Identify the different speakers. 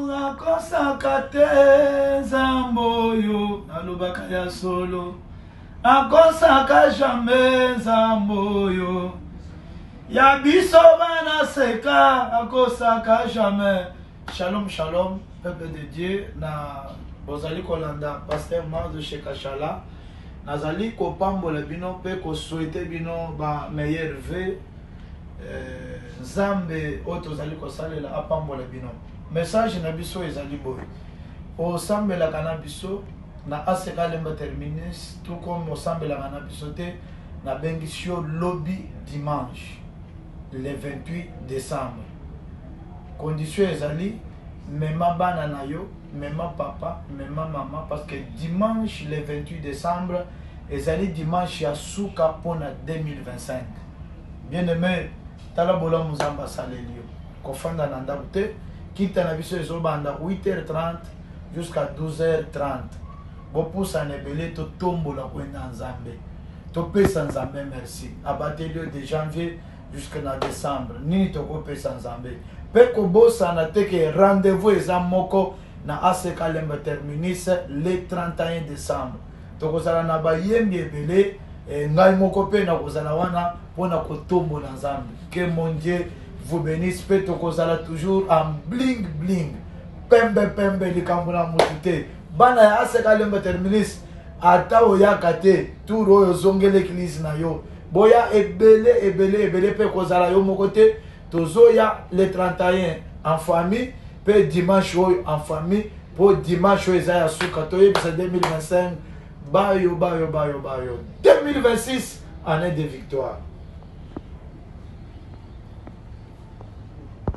Speaker 1: akosaka te Zamboyo nalobaka ya solo akosaka jamais Zamboyo ya biso bana seka akosaka jamais. Shalom shalom peuple de Dieu na bozali kolanda pasteur Marzo Shekashala nazali kopambola bino pe ko souhaiter bino ba meilleur vœu Nzambe oto zali kosalela apambola bino. Message na biso ezali boy osambela kana biso na aseka lemba terminus tout comme osambela kana biso te na bengisio lobby dimanche le 28 décembre. Condition ezali mema bana na yo, mema papa, mema mama parce que dimanche le 28 décembre ezali dimanche ya suka pona 2025. Bien aimé tala bola muzamba salelio kofanda na ndaku te kita na biso ezobanda 8h30 jusqu'à 12h30. Bopusa nebele to tombola kwenda nzambe to pesa nzambe merci abateli de janvier jusqu'à décembre nini to ko pesa nzambe pe ko bosa na teke rendez-vous eza moko na aseka lemba terminus le 31 décembre to ko sala na bayembi ebele ngai moko pe na kozala wana pona ko tombola nzambe. Que mon Dieu vous bénisse pe to ko sala toujours en bling bling pembe pembe likambula mutute bana ya aseka lemba terminus ata oyaka te tour oyo zongele église na yo boya ebele pe kozala yo moko te tozoya le 31 en famille pe dimanche oyo en famille po dimanche oyo eza ya suka toyebisa 2025 bayo 2026 année de victoire.